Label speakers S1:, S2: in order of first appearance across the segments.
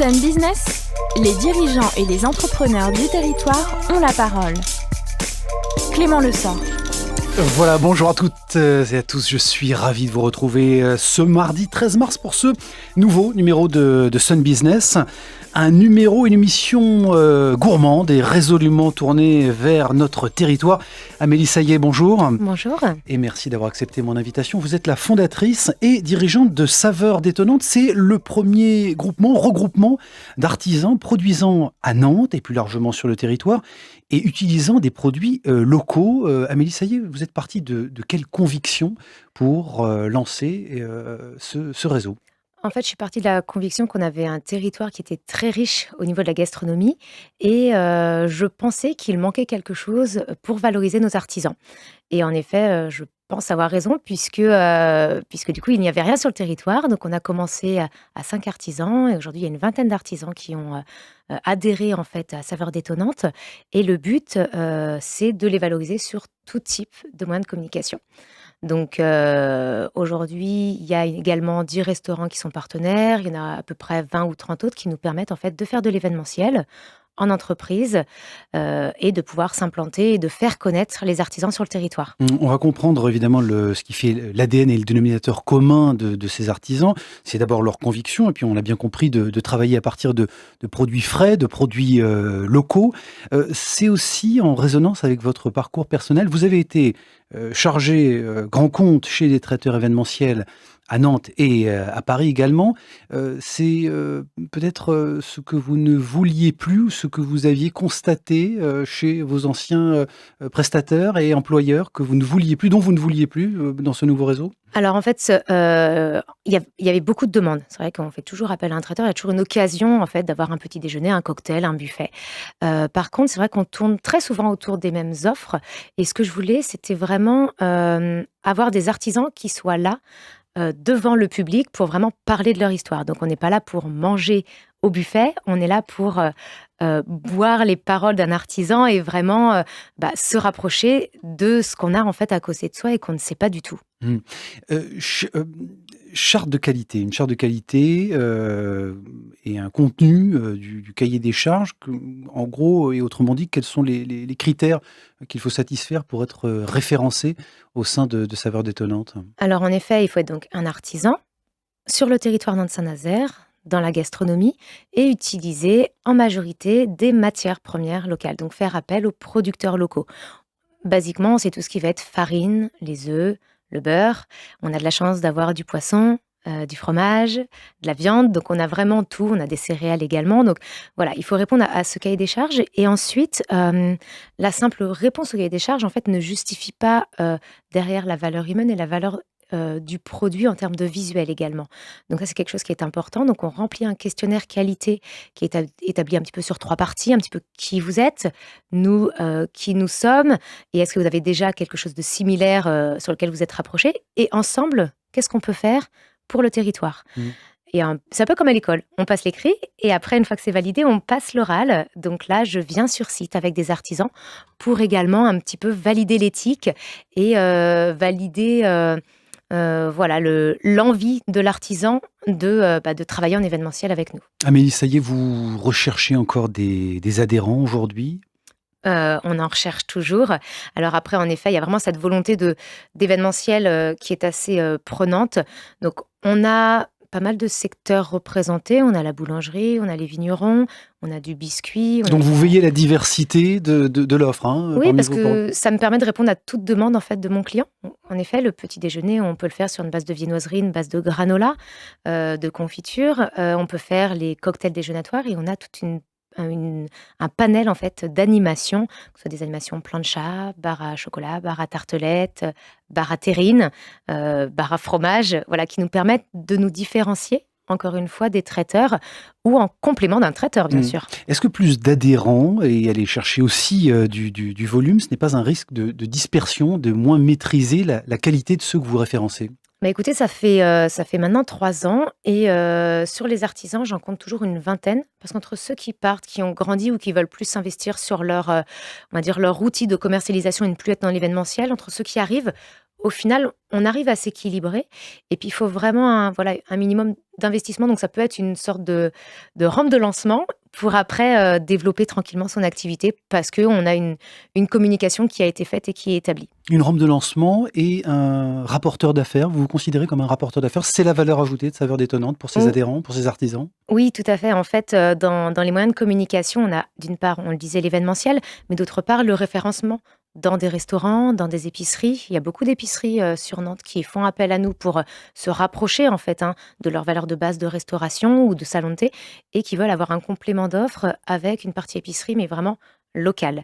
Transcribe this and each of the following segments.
S1: Sun Business, les dirigeants et les entrepreneurs du territoire ont la parole. Clément Lessort.
S2: Voilà, bonjour à toutes et à tous, je suis ravi de vous retrouver ce mardi 13 mars pour ce nouveau numéro de Sun Business. Un numéro, une émission gourmande et résolument tournée vers notre territoire. Amélie Saillet, bonjour.
S3: Bonjour.
S2: Et merci d'avoir accepté mon invitation. Vous êtes la fondatrice et dirigeante de Saveurs Détonnantes. C'est le premier regroupement d'artisans produisant à Nantes et plus largement sur le territoire et utilisant des produits locaux. Amélie Saillet, vous êtes partie de quelle conviction pour lancer ce réseau ?
S3: En fait, je suis partie de la conviction qu'on avait un territoire qui était très riche au niveau de la gastronomie et je pensais qu'il manquait quelque chose pour valoriser nos artisans. Et en effet, je pense avoir raison puisque du coup, il n'y avait rien sur le territoire. Donc, on a commencé à 5 artisans et aujourd'hui, il y a une vingtaine d'artisans qui ont adhéré en fait à Saveurs Détonnantes. Et le but, c'est de les valoriser sur tout type de moyens de communication. Donc aujourd'hui, il y a également 10 restaurants qui sont partenaires. Il y en a à peu près 20 ou 30 autres qui nous permettent en fait de faire de l'événementiel en entreprise et de pouvoir s'implanter et de faire connaître les artisans sur le territoire.
S2: On va comprendre évidemment ce qui fait l'ADN et le dénominateur commun de ces artisans. C'est d'abord leur conviction et puis on l'a bien compris de travailler à partir de produits frais, de produits locaux. C'est aussi en résonance avec votre parcours personnel. Vous avez été chargé grand compte chez les traiteurs événementiels à Nantes et à Paris également. C'est peut-être ce que vous ne vouliez plus ou ce que vous aviez constaté chez vos anciens prestataires et employeurs que vous ne vouliez plus, dont vous ne vouliez plus dans ce nouveau réseau ?
S3: Alors en fait, il y avait beaucoup de demandes. C'est vrai qu'on fait toujours appel à un traiteur. Il y a toujours une occasion en fait d'avoir un petit déjeuner, un cocktail, un buffet. Par contre, c'est vrai qu'on tourne très souvent autour des mêmes offres. Et ce que je voulais, c'était vraiment avoir des artisans qui soient là devant le public pour vraiment parler de leur histoire. Donc on n'est pas là pour manger au buffet, on est là pour boire les paroles d'un artisan et vraiment se rapprocher de ce qu'on a en fait à côté de soi et qu'on ne sait pas du tout.
S2: Charte de qualité, une charte de qualité et un contenu du cahier des charges. En gros, et autrement dit, quels sont les critères qu'il faut satisfaire pour être référencé au sein de Saveurs Détonnantes ?
S3: Alors en effet, il faut être donc un artisan sur le territoire Nantes-Saint-Nazaire, dans la gastronomie, et utiliser en majorité des matières premières locales. Donc faire appel aux producteurs locaux. Basiquement, c'est tout ce qui va être farine, les œufs, le beurre. On a de la chance d'avoir du poisson, du fromage, de la viande. Donc, on a vraiment tout. On a des céréales également. Donc, voilà, il faut répondre à ce cahier des charges. Et ensuite, la simple réponse au cahier des charges, en fait, ne justifie pas derrière la valeur humaine et la valeur du produit en termes de visuel également. Donc ça, c'est quelque chose qui est important. Donc on remplit un questionnaire qualité qui est établi un petit peu sur 3 parties, un petit peu qui vous êtes, nous, qui nous sommes, et est-ce que vous avez déjà quelque chose de similaire sur lequel vous êtes rapprochés, et ensemble, qu'est-ce qu'on peut faire pour le territoire ? Et c'est un peu comme à l'école. On passe l'écrit et après, une fois que c'est validé, on passe l'oral. Donc là, je viens sur site avec des artisans pour également un petit peu valider l'éthique et valider l'envie de l'artisan de travailler en événementiel avec nous.
S2: Amélie Saillet, vous recherchez encore des adhérents aujourd'hui ?
S3: On en recherche toujours. Alors après, en effet, il y a vraiment cette volonté d'événementiel qui est assez prenante. Donc, on a pas mal de secteurs représentés. On a la boulangerie, on a les vignerons, on a du biscuit.
S2: Donc, vous veillez la diversité de l'offre.
S3: Oui, parce que ça me permet de répondre à toute demande en fait de mon client. En effet, le petit déjeuner, on peut le faire sur une base de viennoiserie, une base de granola, de confiture. On peut faire les cocktails déjeunatoires et on a toute un panel en fait d'animations, que ce soit des animations plancha, bar à chocolat, bar à tartelette, bar à terrine, bar à fromage, voilà, qui nous permettent de nous différencier, encore une fois, des traiteurs ou en complément d'un traiteur, bien sûr.
S2: Est-ce que plus d'adhérents et aller chercher aussi du volume, ce n'est pas un risque de dispersion, de moins maîtriser la qualité de ceux que vous référencez ?
S3: Écoutez, ça fait maintenant 3 ans et sur les artisans, j'en compte toujours une vingtaine parce qu'entre ceux qui partent, qui ont grandi ou qui veulent plus s'investir sur leur, on va dire leur outil de commercialisation et ne plus être dans l'événementiel, entre ceux qui arrivent, au final, on arrive à s'équilibrer et puis il faut vraiment un minimum d'investissement. Donc ça peut être une sorte de rampe de lancement pour après, développer tranquillement son activité parce qu'on a une communication qui a été faite et qui est établie.
S2: Une rampe de lancement et un rapporteur d'affaires, vous vous considérez comme un rapporteur d'affaires? C'est la valeur ajoutée de Saveurs Détonnantes pour ses
S3: Ou
S2: adhérents, pour ses artisans?
S3: Oui, tout à fait. En fait, dans les moyens de communication, on a d'une part, on le disait, l'événementiel, mais d'autre part, le référencement dans des restaurants, dans des épiceries. Il y a beaucoup d'épiceries, sur Nantes qui font appel à nous pour, se rapprocher en fait, de leur valeur de base de restauration ou de salon de thé et qui veulent avoir un complément d'offre avec une partie épicerie, mais vraiment locale.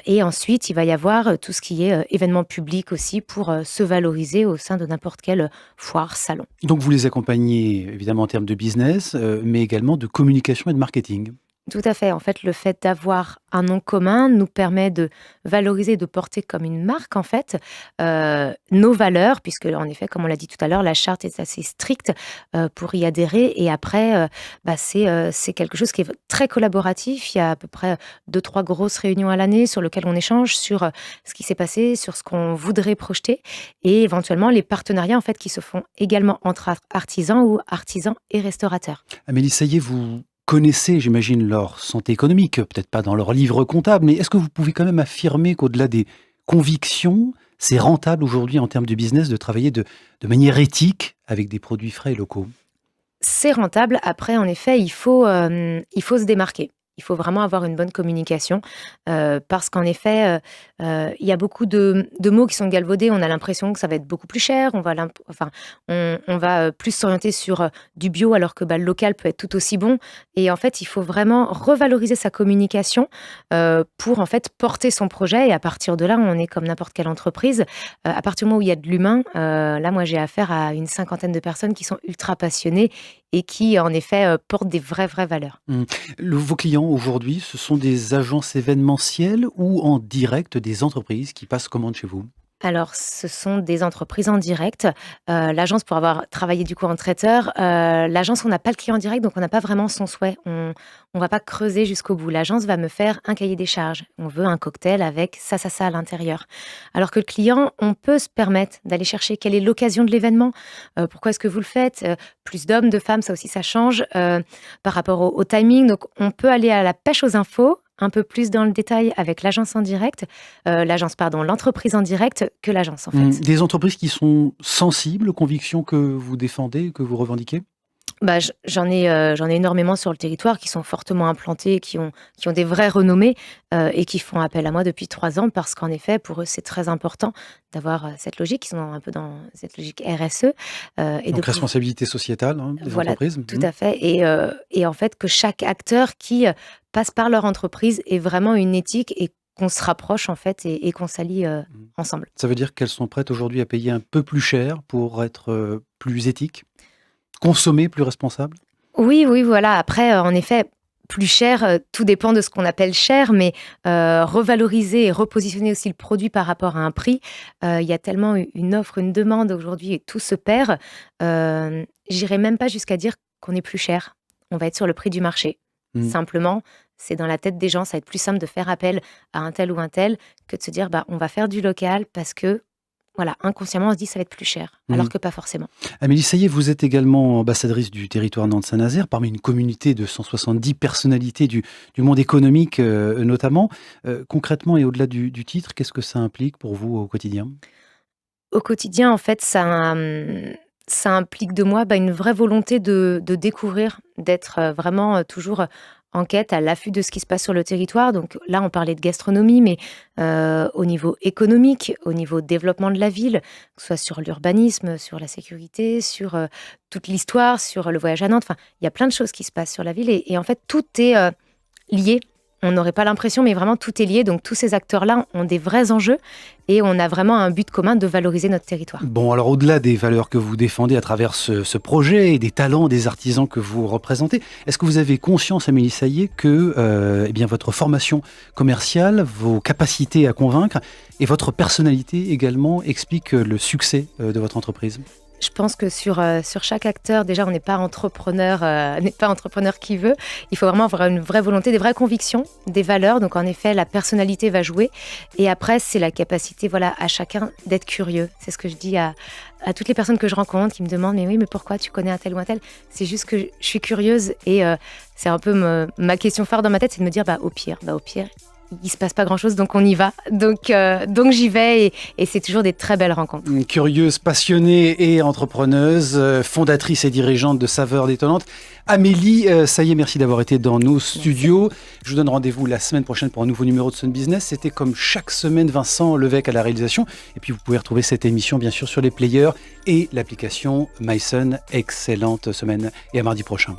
S3: Et ensuite, il va y avoir, tout ce qui est, événements publics aussi pour, se valoriser au sein de n'importe quelle, foire, salon.
S2: Donc vous les accompagnez évidemment en termes de business, mais également de communication et de marketing.
S3: Tout à fait. En fait, le fait d'avoir un nom commun nous permet de valoriser, de porter comme une marque, en fait, nos valeurs, puisque, en effet, comme on l'a dit tout à l'heure, la charte est assez stricte pour y adhérer. Et après, c'est quelque chose qui est très collaboratif. Il y a à peu près 2, 3 grosses réunions à l'année sur lesquelles on échange sur ce qui s'est passé, sur ce qu'on voudrait projeter et éventuellement les partenariats, en fait, qui se font également entre artisans ou artisans et restaurateurs.
S2: Amélie Saillet, vous connaissez, j'imagine, leur santé économique, peut-être pas dans leur livre comptable, mais est-ce que vous pouvez quand même affirmer qu'au-delà des convictions, c'est rentable aujourd'hui en termes de business de travailler de manière éthique avec des produits frais et locaux?
S3: C'est rentable. Après, en effet, il faut se démarquer. Il faut vraiment avoir une bonne communication parce qu'en effet, il y a beaucoup de mots qui sont galvaudés. On a l'impression que ça va être beaucoup plus cher. On va plus s'orienter sur du bio alors que le local peut être tout aussi bon. Et en fait, il faut vraiment revaloriser sa communication pour en fait porter son projet. Et à partir de là, on est comme n'importe quelle entreprise. À partir du moment où il y a de l'humain, là, moi, j'ai affaire à une cinquantaine de personnes qui sont ultra passionnées et qui, en effet, portent des vraies valeurs.
S2: Vos clients aujourd'hui, ce sont des agences événementielles ou en direct des entreprises qui passent commande chez vous?
S3: Alors, ce sont des entreprises en direct. L'agence, pour avoir travaillé du coup en traiteur, l'agence, on n'a pas le client en direct, donc on n'a pas vraiment son souhait. On va pas creuser jusqu'au bout. L'agence va me faire un cahier des charges. On veut un cocktail avec ça à l'intérieur. Alors que le client, on peut se permettre d'aller chercher quelle est l'occasion de l'événement, pourquoi est-ce que vous le faites, plus d'hommes, de femmes, ça aussi ça change par rapport au timing. Donc on peut aller à la pêche aux infos, un peu plus dans le détail avec l'agence en direct, l'entreprise en direct que l'agence en fait.
S2: Des entreprises qui sont sensibles aux convictions que vous défendez, que vous revendiquez?
S3: J'en ai énormément sur le territoire qui sont fortement implantés, qui ont des vraies renommées et qui font appel à moi depuis 3 ans parce qu'en effet, pour eux, c'est très important d'avoir cette logique. Ils sont un peu dans cette logique RSE.
S2: Donc responsabilité sociétale des
S3: Voilà,
S2: entreprises.
S3: tout à fait. Et en fait, que chaque acteur qui passe par leur entreprise ait vraiment une éthique et qu'on se rapproche en fait et qu'on s'allie ensemble.
S2: Ça veut dire qu'elles sont prêtes aujourd'hui à payer un peu plus cher pour être plus éthiques? Consommer plus responsable?
S3: Oui, voilà. Après, en effet, plus cher, tout dépend de ce qu'on appelle cher, mais revaloriser et repositionner aussi le produit par rapport à un prix. Il y a tellement une offre, une demande aujourd'hui et tout se perd. J'irai même pas jusqu'à dire qu'on est plus cher. On va être sur le prix du marché. Simplement, c'est dans la tête des gens, ça va être plus simple de faire appel à un tel ou un tel que de se dire on va faire du local parce que voilà, inconsciemment, on se dit ça va être plus cher, alors que pas forcément.
S2: Amélie Saillet, vous êtes également ambassadrice du territoire Nantes-Saint-Nazaire, parmi une communauté de 170 personnalités du monde économique notamment. Concrètement et au-delà du titre, qu'est-ce que ça implique pour vous au quotidien?
S3: Au quotidien, en fait, ça implique de moi une vraie volonté de découvrir, d'être vraiment toujours en quête, à l'affût de ce qui se passe sur le territoire. Donc là, on parlait de gastronomie, mais au niveau économique, au niveau développement de la ville, que ce soit sur l'urbanisme, sur la sécurité, sur toute l'histoire, sur le voyage à Nantes. Enfin, il y a plein de choses qui se passent sur la ville et en fait, tout est lié. On n'aurait pas l'impression, mais vraiment tout est lié. Donc tous ces acteurs-là ont des vrais enjeux et on a vraiment un but commun de valoriser notre territoire.
S2: Bon, alors au-delà des valeurs que vous défendez à travers ce projet et des talents des artisans que vous représentez, est-ce que vous avez conscience, Amélie Saillet, que votre formation commerciale, vos capacités à convaincre et votre personnalité également expliquent le succès de votre entreprise ?
S3: Je pense que sur chaque acteur, déjà, on n'est pas entrepreneur qui veut. Il faut vraiment avoir une vraie volonté, des vraies convictions, des valeurs. Donc, en effet, la personnalité va jouer. Et après, c'est la capacité, voilà, à chacun d'être curieux. C'est ce que je dis à toutes les personnes que je rencontre qui me demandent « Mais oui, mais pourquoi tu connais un tel ou un tel ?» C'est juste que je suis curieuse et c'est un peu ma question phare dans ma tête, c'est de me dire au pire, il se passe pas grand-chose, donc on y va. Donc j'y vais et c'est toujours des très belles rencontres.
S2: Curieuse, passionnée et entrepreneuse, fondatrice et dirigeante de Saveurs Détonnantes. Amélie, ça y est, merci d'avoir été dans nos studios. Je vous donne rendez-vous la semaine prochaine pour un nouveau numéro de Sun Business. C'était comme chaque semaine Vincent Levesque à la réalisation. Et puis vous pouvez retrouver cette émission bien sûr sur les players et l'application MySun. Excellente semaine et à mardi prochain.